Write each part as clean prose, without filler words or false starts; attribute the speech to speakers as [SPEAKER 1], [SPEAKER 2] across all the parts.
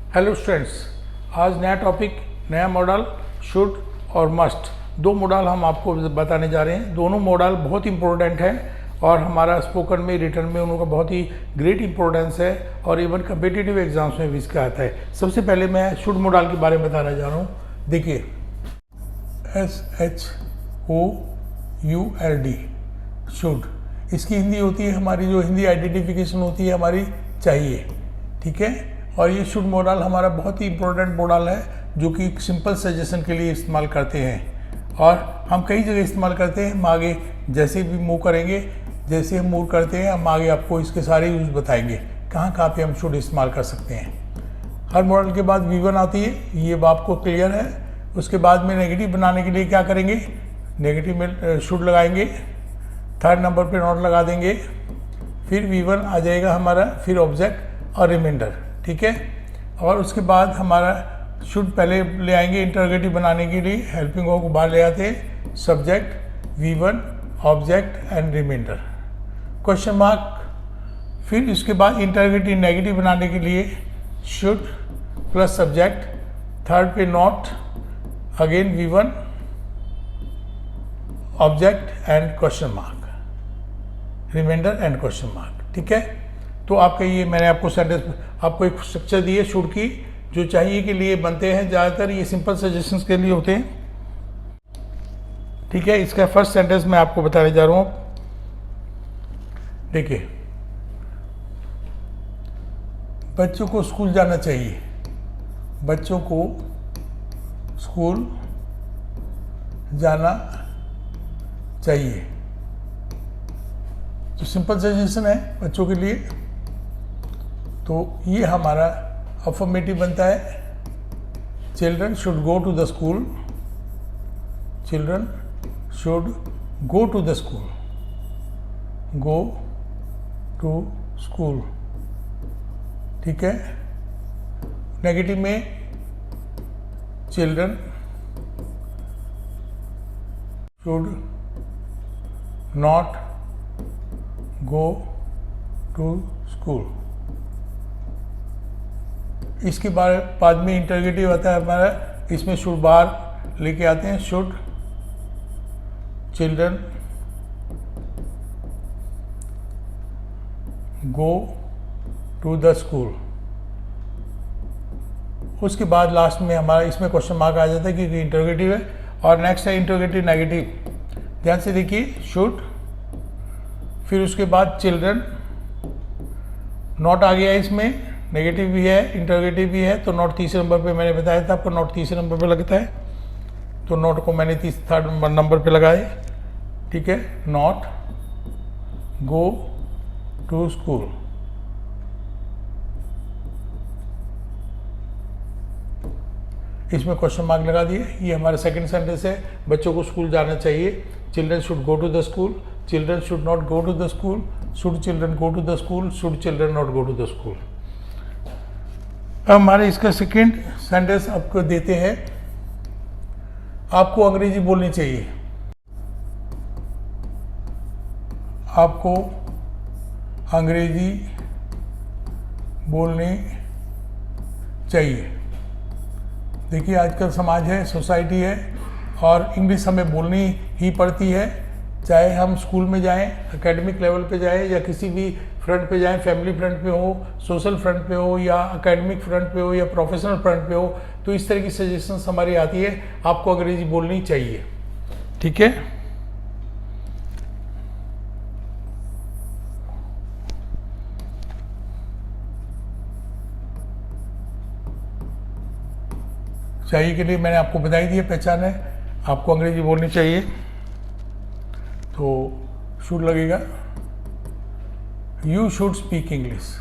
[SPEAKER 1] Hello students, आज नया topic, नया मॉडल शुड और मस्ट, दो मॉडल हम आपको बताने जा रहे हैं। दोनों मॉडल बहुत इंपॉर्टेंट हैं और हमारा स्पोकन में, रिटर्न में उनका बहुत ही ग्रेट इंपॉर्टेंस है और इवन कम्पिटिटिव एग्जाम्स में भी इसका आता है। सबसे पहले मैं शुड मॉडल के बारे में बताना जा रहा हूँ। देखिए, SHOULD शुड, इसकी हिंदी होती है, हमारी जो हिंदी आइडेंटिफिकेशन होती है हमारी चाहिए, ठीक है। और ये शुड मॉडल हमारा बहुत ही इंपॉर्टेंट मॉडल है जो कि सिंपल सजेशन के लिए इस्तेमाल करते हैं और हम कई जगह इस्तेमाल करते हैं। हम आगे जैसे भी मूव करेंगे, जैसे हम मूव करते हैं, हम आगे आपको इसके सारे यूज़ बताएंगे कहाँ कहाँ पे हम शुड इस्तेमाल कर सकते हैं। हर मॉडल के बाद V1 आती है, ये आपको क्लियर है। उसके बाद में नेगेटिव बनाने के लिए क्या करेंगे, नेगेटिव में शुड लगाएंगे, थर्ड नंबर पे नॉट लगा देंगे, फिर V1 आ जाएगा हमारा, फिर ऑब्जेक्ट और रिमाइंडर, ठीक है। और उसके बाद हमारा शुड पहले ले आएंगे इंटरोगेटिव बनाने के लिए, हेल्पिंग वर्ब को बाहर ले आते हैं, subject, V1, object and reminder, question mark. फिर इसके बाद इंटरोगेटिव नेगेटिव बनाने के लिए शुड प्लस सब्जेक्ट, थर्ड पे not, again V1, object and question mark, reminder and question mark, ठीक है। तो आपका ये मैंने आपको सेंटेंस, आपको एक स्ट्रक्चर दी है शुड की, जो चाहिए के लिए बनते हैं। ज़्यादातर ये सिंपल सजेशंस के लिए होते हैं, ठीक है। इसका फर्स्ट सेंटेंस मैं आपको बताने जा रहा हूँ। देखिए, बच्चों को स्कूल जाना चाहिए, बच्चों को स्कूल जाना चाहिए, तो सिंपल सजेशन है बच्चों के लिए। तो ये हमारा अफर्मेटिव बनता है, children should go to the school, children should go to the school, go to school, ठीक है। नेगेटिव में children should not go to school. इसके बाद में इंटरोगेटिव आता है हमारा, इसमें शुड बार लेके आते हैं, should children go to the school. उसके बाद लास्ट में हमारा इसमें क्वेश्चन मार्क आ जाता है क्योंकि इंटरोगेटिव है। और नेक्स्ट है इंटरोगेटिव नेगेटिव, ध्यान से देखिए, शुड, फिर उसके बाद चिल्ड्रन, नॉट आ गया, इसमें नेगेटिव भी है, इंटरोगेटिव भी है, तो नॉट तीसरे नंबर पे मैंने बताया था आपको, नॉट तीसरे नंबर पे लगता है, तो नॉट को मैंने थर्ड नंबर पे लगाए, ठीक है। नॉट गो टू स्कूल, इसमें क्वेश्चन मार्क लगा दिए। ये हमारा सेकंड सेंटेंस है, बच्चों को स्कूल जाना चाहिए, children should go to the school, children should not go to the school, should children go to the school, should children not go to the school. अब हमारे इसका सेकंड सेंटेंस आपको देते हैं, आपको अंग्रेजी बोलनी चाहिए, आपको अंग्रेजी बोलनी चाहिए। देखिए, आजकल समाज है, सोसाइटी है और इंग्लिश हमें बोलनी ही पड़ती है, चाहे हम स्कूल में जाएं, एकेडमिक लेवल पे जाएं या किसी भी फ्रंट पे जाएं, फैमिली फ्रंट पे हो, सोशल फ्रंट पे हो या एकेडमिक फ्रंट पे हो या प्रोफेशनल फ्रंट पे हो, तो इस तरह की सजेशंस हमारी आती है, आपको अंग्रेजी बोलनी चाहिए, ठीक है। चाहिए के लिए मैंने आपको बताई दी है, पहचान है, आपको अंग्रेजी बोलनी चाहिए, तो शुड लगेगा। You should speak English,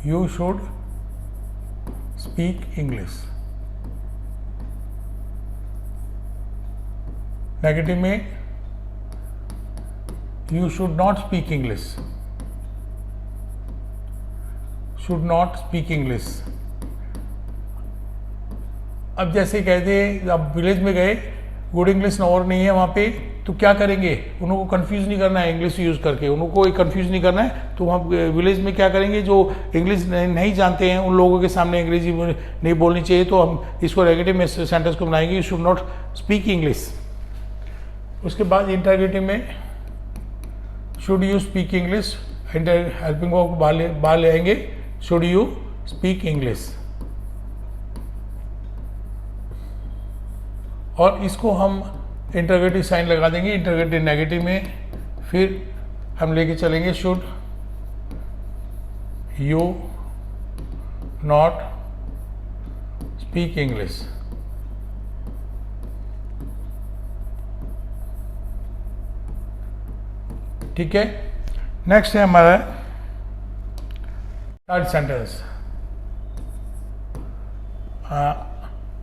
[SPEAKER 1] you should speak English. Negative में you should not speak English, should not speak English. अब जैसे कहते हैं, अब विलेज में गए, गुड इंग्लिश और नहीं है वहाँ पे, तो क्या करेंगे, उनको कंफ्यूज नहीं करना है इंग्लिश यूज़ करके, उनको कंफ्यूज नहीं करना है। तो हम विलेज में क्या करेंगे, जो इंग्लिश नहीं जानते हैं उन लोगों के सामने अंग्रेजी नहीं बोलनी चाहिए, तो हम इसको नेगेटिव में सेंटेंस को बनाएंगे, you should not speak English. उसके बाद इंटरोगेटिव में should you speak English, helping verb बाहर ले आएंगे, शुड यू स्पीक इंग्लिश। और इसको हम इंटरोगेटिव साइन लगा देंगे इंटरोगेटिव नेगेटिव में, फिर हम लेके चलेंगे should you not speak English. ठीक है, नेक्स्ट है हमारा थर्ड सेंटेंस।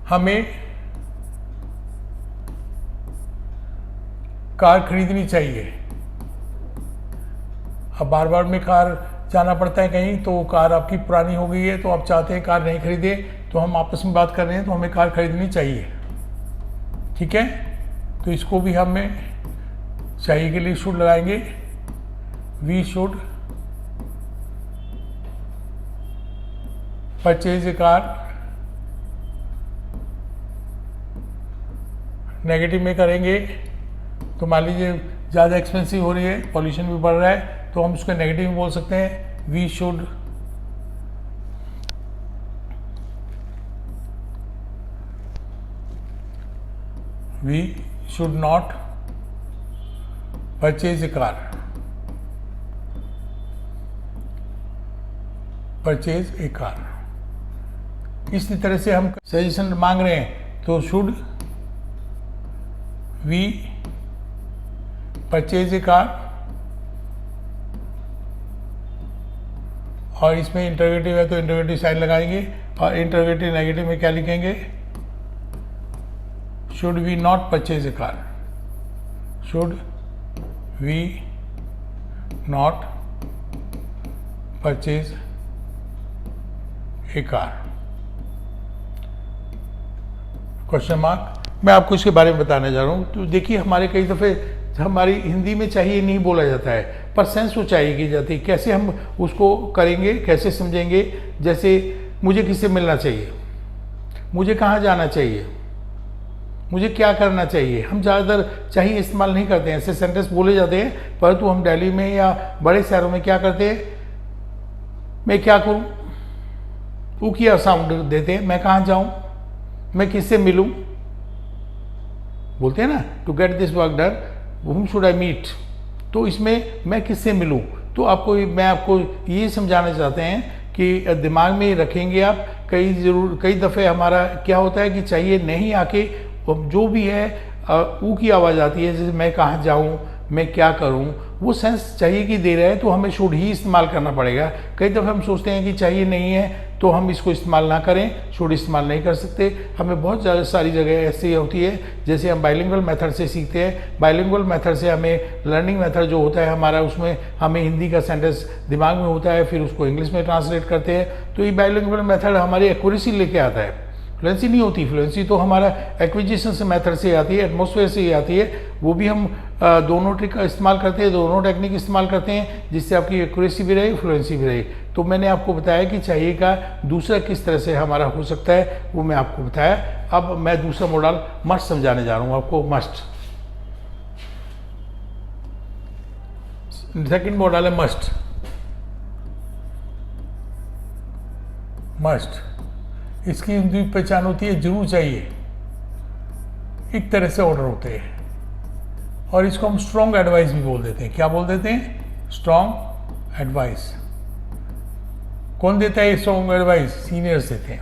[SPEAKER 1] हमें कार खरीदनी चाहिए। अब बार बार में कार जाना पड़ता है कहीं, तो कार आपकी पुरानी हो गई है, तो आप चाहते हैं कार नहीं खरीदे, तो हम आपस में बात कर रहे हैं, तो हमें कार खरीदनी चाहिए। ठीक है, तो इसको भी हमें चाहिए के लिए शुड लगाएंगे, we should purchase a car. Negative में करेंगे तो मान लीजिए ज़्यादा एक्सपेंसिव हो रही है, पॉल्यूशन भी बढ़ रहा है, तो हम उसको नेगेटिव में बोल सकते हैं, we should not purchase a car, purchase a car. इसी तरह से हम सजेशन मांग रहे हैं, तो should we purchase a car, और इसमें इंटरोगेटिव है तो इंटरोगेटिव साइन लगाएंगे, और इंटरोगेटिव नेगेटिव में क्या लिखेंगे, should we not purchase a car, should we not purchase a car, question mark. मैं आपको इसके बारे में बताने जा रहा हूँ। तो देखिए, हमारे कई दफ़े हमारी हिंदी में चाहिए नहीं बोला जाता है, पर सेंस वो चाहिए की जाती है। कैसे हम उसको करेंगे, कैसे समझेंगे, जैसे मुझे किससे मिलना चाहिए, मुझे कहाँ जाना चाहिए, मुझे क्या करना चाहिए। हम ज़्यादातर चाहिए इस्तेमाल नहीं करते हैं, ऐसे सेंटेंस बोले जाते हैं, परंतु हम दिल्ली में या बड़े शहरों में क्या करते हैं, मैं क्या करूँ, वो क्या साउंड देते हैं, मैं कहाँ जाऊँ, मैं किससे मिलूँ, बोलते हैं ना, to get this work done whom should I meet। तो इसमें मैं किससे मिलूँ, तो मैं आपको ये समझाना चाहते हैं कि दिमाग में रखेंगे आप। कई दफ़े हमारा क्या होता है कि चाहिए नहीं आके जो भी है ऊ की आवाज़ आती है, जैसे मैं कहाँ जाऊँ, मैं क्या करूँ, वो सेंस चाहिए कि दे रहा है, तो हमें शुड ही इस्तेमाल करना पड़ेगा। कई दफ़े हम सोचते हैं कि चाहिए नहीं है तो हम इसको इस्तेमाल ना करें, शुड इस्तेमाल नहीं कर सकते। हमें बहुत ज़्यादा सारी जगह ऐसी होती है, जैसे हम बाइलिंगुअल मेथड से सीखते हैं, बाइलिंगुअल मेथड से हमें लर्निंग मेथड जो होता है हमारा, उसमें हमें हिंदी का सेंटेंस दिमाग में होता है, फिर उसको इंग्लिश में ट्रांसलेट करते हैं। तो ये बाइलिंगुअल मेथड हमारी एक्यूरेसी लेके आता है, फ्लुएंसी नहीं होती। फ्लुएंसी तो हमारा एक्विजिशन से मेथड से आती है, एटमॉस्फेयर से ही आती है। वो भी हम दोनों ट्रिक का इस्तेमाल करते हैं, दोनों टेक्निक इस्तेमाल करते हैं, जिससे आपकी एक्यूरेसी भी रहे, फ्लुएंसी भी रहे। तो मैंने आपको बताया कि चाहिए का दूसरा किस तरह से हमारा हो सकता है, वो मैं आपको बताया। अब मैं दूसरा मॉडल मस्ट समझाने जा रहा हूँ आपको। मस्ट, सेकंड मॉडल है मस्ट। मस्ट, इसकी हिंदी पहचान होती है जरूर चाहिए, एक तरह से ऑर्डर होते हैं, और इसको हम स्ट्रॉन्ग एडवाइस भी बोल देते हैं। क्या बोल देते हैं? Strong advice. कौन देता है स्ट्रॉन्ग एडवाइस? सीनियर्स देते हैं।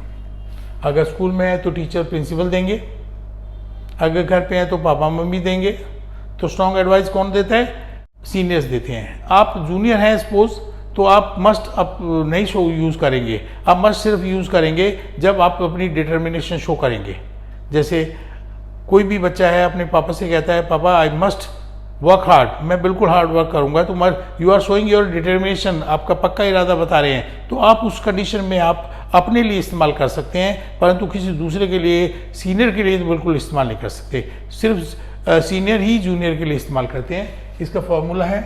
[SPEAKER 1] अगर स्कूल में है तो टीचर प्रिंसिपल देंगे, अगर घर पे है तो पापा मम्मी देंगे। तो स्ट्रॉन्ग एडवाइस कौन देता है? सीनियर्स देते हैं। आप जूनियर हैं सपोज, तो आप मस्ट आप नहीं शो यूज़ करेंगे, आप मस्ट सिर्फ यूज़ करेंगे जब आप अपनी डिटर्मिनेशन शो करेंगे। जैसे कोई भी बच्चा है अपने पापा से कहता है, पापा आई मस्ट वर्क हार्ड, मैं बिल्कुल हार्ड वर्क करूंगा, तो you are showing your determination, आपका पक्का इरादा बता रहे हैं। तो आप उस कंडीशन में आप अपने लिए इस्तेमाल कर सकते हैं, परंतु किसी दूसरे के लिए, सीनियर के लिए तो बिल्कुल इस्तेमाल नहीं कर सकते। सिर्फ सीनियर ही जूनियर के लिए इस्तेमाल करते हैं। इसका फॉर्मूला है,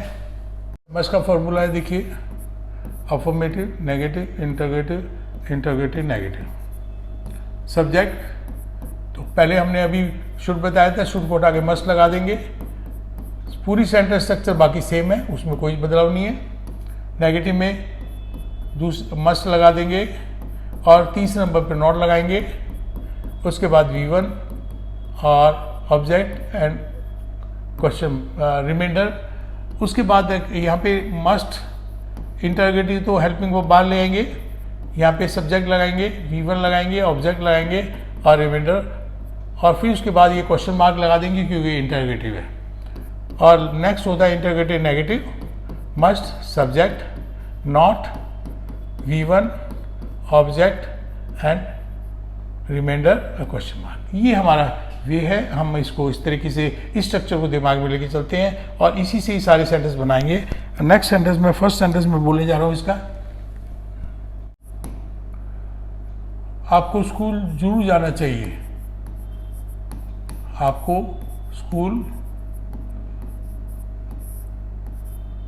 [SPEAKER 1] मस्ट का फॉर्मूला है, देखिए, affirmative, negative, interrogative, interrogative, negative. Subject, तो पहले हमने अभी शुड बताया था, शुड को हटा के मस्ट लगा देंगे। पूरी सेंटेंस स्ट्रक्चर बाकी सेम है, उसमें कोई बदलाव नहीं है। नेगेटिव में मस्ट लगा देंगे और तीसरे नंबर पर नॉट लगाएंगे। उसके बाद V1 और ऑब्जेक्ट एंड क्वेश्चन रिमाइंडर। उसके बाद यहाँ पे मस्ट इंटरोगेटिव तो हेल्पिंग वर्ब बाहर ले आएंगे, यहाँ पे सब्जेक्ट लगाएंगे, V1 लगाएंगे, ऑब्जेक्ट लगाएंगे और रिमाइंडर, और फिर उसके बाद ये क्वेश्चन मार्क लगा देंगे क्योंकि ये इंटरोगेटिव है। और नेक्स्ट होता है interrogative negative, must, subject, not, V1, object and reminder, question mark. ये हमारा वे है, हम इसको इस तरीके से इस स्ट्रक्चर को दिमाग में लेके चलते हैं और इसी से ही सारे सेंटेंस बनाएंगे। नेक्स्ट सेंटेंस में, फर्स्ट सेंटेंस में बोलने जा रहा हूँ इसका, आपको स्कूल जरूर जाना चाहिए। आपको स्कूल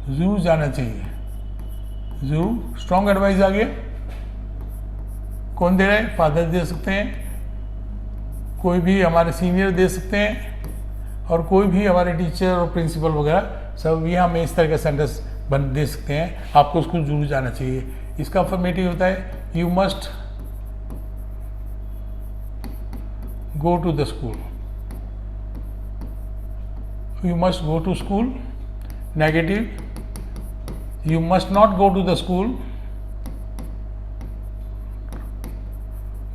[SPEAKER 1] जरूर जाना चाहिए। जरूर स्ट्रॉन्ग एडवाइस आ गया। कौन दे रहा है? फादर दे सकते हैं, कोई भी हमारे सीनियर दे सकते हैं, और कोई भी हमारे टीचर और प्रिंसिपल वगैरह सब ये हमें इस तरह का सेंटेंस बन दे सकते हैं। आपको स्कूल जरूर जाना चाहिए। इसका अफर्मेटिव होता है you must go to the school. You must go to school. Negative, you must not go to the school.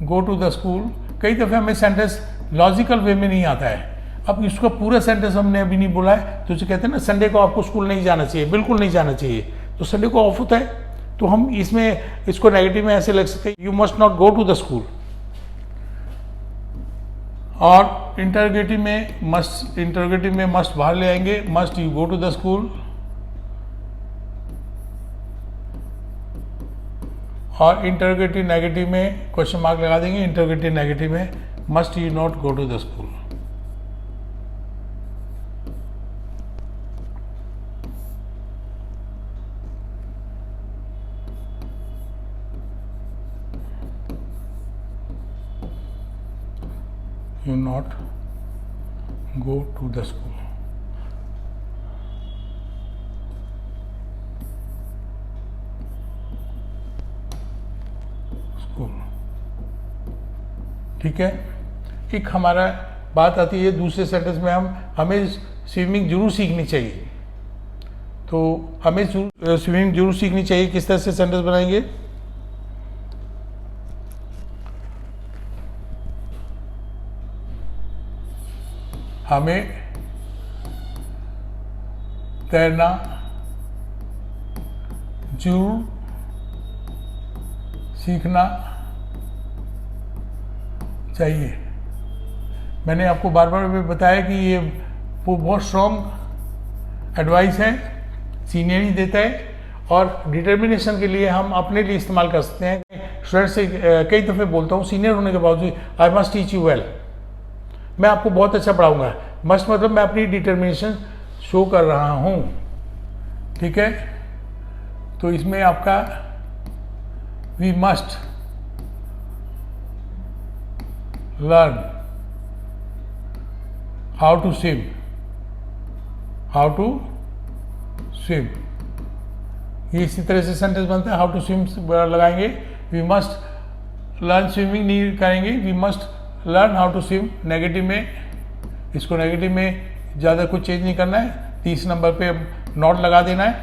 [SPEAKER 1] Go to the school. कई दफ़े हमें सेंटेंस लॉजिकल वे में नहीं आता है। अब इसका पूरा सेंटेंस हमने अभी नहीं बोला है, तो जो कहते हैं ना संडे को आपको स्कूल नहीं जाना चाहिए, बिल्कुल नहीं जाना चाहिए, तो संडे को ऑफ होता है, तो हम इसमें इसको नेगेटिव में ऐसे लग सकते हैं you must not go to the school. और इंटरोगेटिव में मस्ट बाहर ले आएंगे, must you go to the school. और इंटरोगेटिव नेगेटिव में क्वेश्चन मार्क लगा देंगे। इंटरोगेटिव नेगेटिव में must you not go to the school. You not go to the school. ठीक है। एक हमारा बात आती है दूसरे सेंटेंस में, हमें स्विमिंग जरूर सीखनी चाहिए। तो हमें स्विमिंग जरूर सीखनी चाहिए। किस तरह से सेंटेंस बनाएंगे? हमें तैरना जरूर सीखना चाहिए। मैंने आपको बार बार भी बताया कि ये बहुत स्ट्रॉन्ग एडवाइस है, सीनियर ही देता है, और डिटर्मिनेशन के लिए हम अपने लिए इस्तेमाल कर सकते हैं। स्टूडेंट से कई दफ़े बोलता हूँ सीनियर होने के बावजूद, I must teach you well, मैं आपको बहुत अच्छा पढ़ाऊँगा। मस्ट मतलब मैं अपनी डिटर्मिनेशन शो कर रहा हूँ। ठीक है, तो इसमें आपका we must learn how to swim, ये इसी तरह से सेंटेंस बनता है। हाउ टू स्विम लगाएंगे, वी मस्ट लर्न स्विमिंग नहीं करेंगे, we must learn how to swim. Negative में, इसको नेगेटिव में ज़्यादा कुछ चेंज नहीं करना है, 30 नंबर पे नॉट लगा देना है।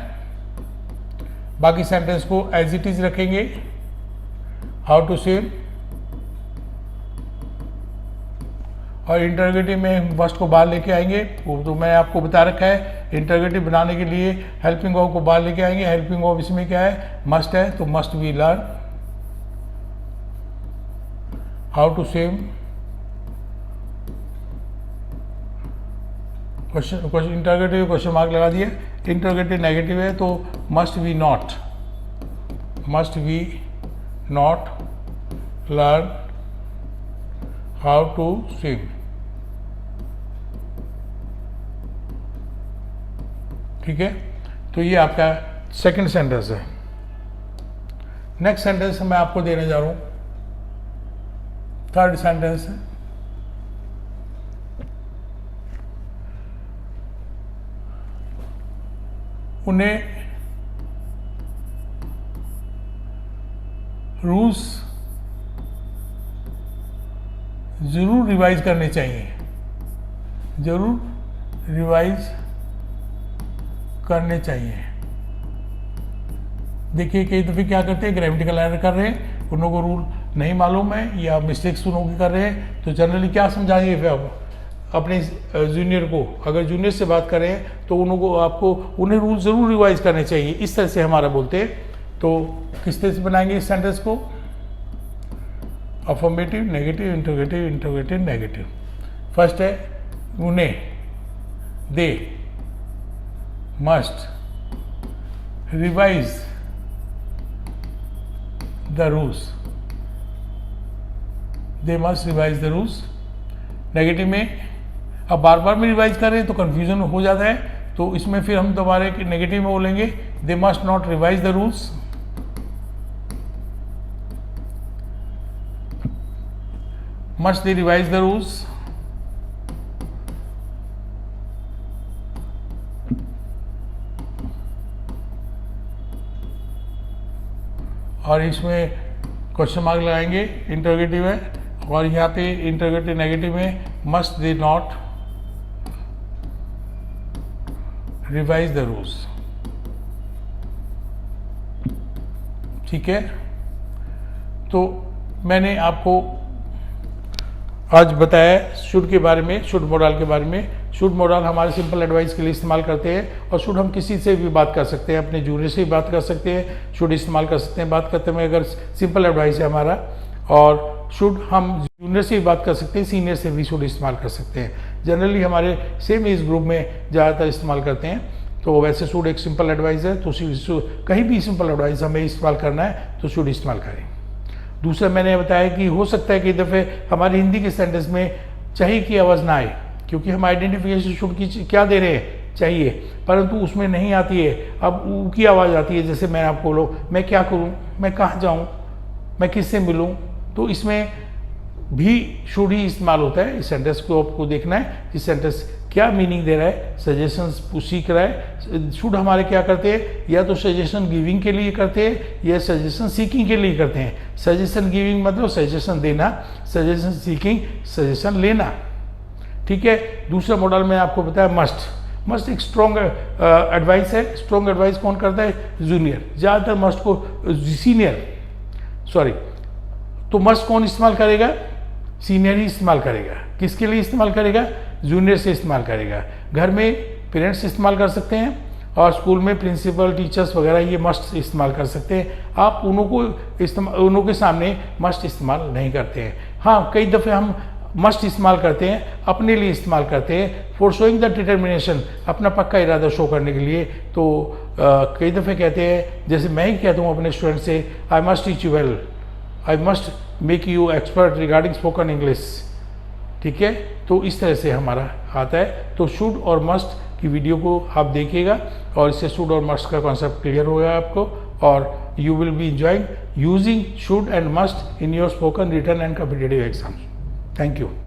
[SPEAKER 1] बाकी सेंटेंस को एज इट इज रखेंगे, हाउ टू स्विम। और इंटरोगेटिव में मस्ट को बाहर लेके आएंगे, वो तो मैं आपको बता रखा है। इंटरोगेटिव बनाने के लिए हेल्पिंग वर्ब को बाहर लेके आएंगे। हेल्पिंग वर्ब इसमें क्या है? मस्ट है, तो must we learn how to swim. Question interrogative question mark लगा दिया। इंटरोगेटिव नेगेटिव है, तो must we not learn how to swim. ठीक है, तो ये आपका सेकंड सेंटेंस है। नेक्स्ट सेंटेंस मैं आपको देने जा रहा हूँ, थर्ड सेंटेंस है। उन्हें रूल्स जरूर रिवाइज करने चाहिए, जरूर रिवाइज करने चाहिए। देखिए कई दफ़े क्या करते हैं, ग्रामेटिकल एरर कर रहे हैं, उन लोगों को रूल नहीं मालूम है या मिस्टेक्स उन लोगों की कर रहे हैं, तो जनरली क्या समझाएंगे फिर आप अपने जूनियर को, अगर जूनियर से बात करें तो उन लोगों को आपको उन्हें रूल ज़रूर रिवाइज करने चाहिए, इस तरह से हमारा बोलते हैं। तो किस तरह से बनाएंगे इस सेंटेंस को, affirmative, negative, interrogative, interrogative, negative. First है उन्हें, they must revise the rules, they must revise the rules. Negative में अब बार बार में रिवाइज कर रहे हैं तो कंफ्यूजन हो जाता है, तो इसमें फिर हम दोबारा नेगेटिव में बोलेंगे they must not revise the rules, must they revise the rules, और इसमें क्वेश्चन मार्क लगाएंगे, इंटरोगेटिव है, और यहाँ पे इंटरोगेटिव नेगेटिव में must they not revise the rules. ठीक है, तो मैंने आपको आज बताया शुड के बारे में, शुड मोडाल के बारे में। शुड मोडाल हमारे सिंपल एडवाइस के लिए इस्तेमाल करते हैं, और शुड हम किसी से भी बात कर सकते हैं, अपने जूनियर से भी बात कर सकते हैं, शुड इस्तेमाल कर सकते हैं बात करते में, अगर सिंपल एडवाइस है हमारा। और शुड हम जूनियर से भी बात कर सकते हैं, सीनियर से भी शुड इस्तेमाल कर सकते हैं। जनरली हमारे सेम एज ग्रुप में ज़्यादातर इस्तेमाल करते हैं। तो वैसे शुड एक सिंपल एडवाइस है, तो कहीं भी सिंपल एडवाइस हमें इस्तेमाल करना है तो शुड इस्तेमाल करें। दूसरा मैंने बताया कि हो सकता है कि दफ़े हमारी हिंदी के सेंटेंस में चाहिए की आवाज़ ना आए, क्योंकि हम आइडेंटिफिकेशन शुड की क्या दे रहे हैं, चाहिए, परंतु उसमें नहीं आती है। अब ऊ की आवाज़ आती है, जैसे मैं आपको बोलो मैं क्या करूं, मैं कहाँ जाऊं, मैं किससे मिलूं, तो इसमें भी शुड ही इस्तेमाल होता है। इस सेंटेंस को आपको देखना है कि सेंटेंस क्या मीनिंग दे रहा है, सजेशंस सीख रहा है। शुड हमारे क्या करते हैं, या तो सजेशन गिविंग के लिए करते हैं या सजेशन सीकिंग के लिए करते हैं। सजेशन गिविंग मतलब सजेशन देना, सजेशन सीकिंग सजेशन लेना। ठीक है, दूसरा मॉडल में आपको बताया मस्ट एक स्ट्रॉन्ग एडवाइस है। स्ट्रॉन्ग एडवाइस कौन करता है, जूनियर। ज़्यादातर मस्ट को तो मस्ट कौन इस्तेमाल करेगा, सीनियर ही इस्तेमाल करेगा। किसके लिए इस्तेमाल करेगा, जूनियर से इस्तेमाल करेगा। घर में पेरेंट्स इस्तेमाल कर सकते हैं, और स्कूल में प्रिंसिपल, टीचर्स वगैरह ये मस्ट इस्तेमाल कर सकते हैं। आप उन्हों के सामने मस्ट इस्तेमाल नहीं करते हैं। हाँ, कई दफ़े हम मस्ट इस्तेमाल करते हैं, अपने लिए इस्तेमाल करते हैं, फॉर शोइंग द डिटर्मिनेशन, अपना पक्का इरादा शो करने के लिए। तो कई दफ़े कहते हैं, जैसे मैं ही कहता हूँ अपने स्टूडेंट से, I must teach you well, I must make you expert regarding spoken English. ठीक है, तो इस तरह से हमारा आता है। तो शुड और मस्ट की वीडियो को आप देखिएगा, और इससे शुड और मस्ट का कॉन्सेप्ट क्लियर होगा आपको, और you will be enjoying using should and must in your spoken, written and competitive exams. Thank you.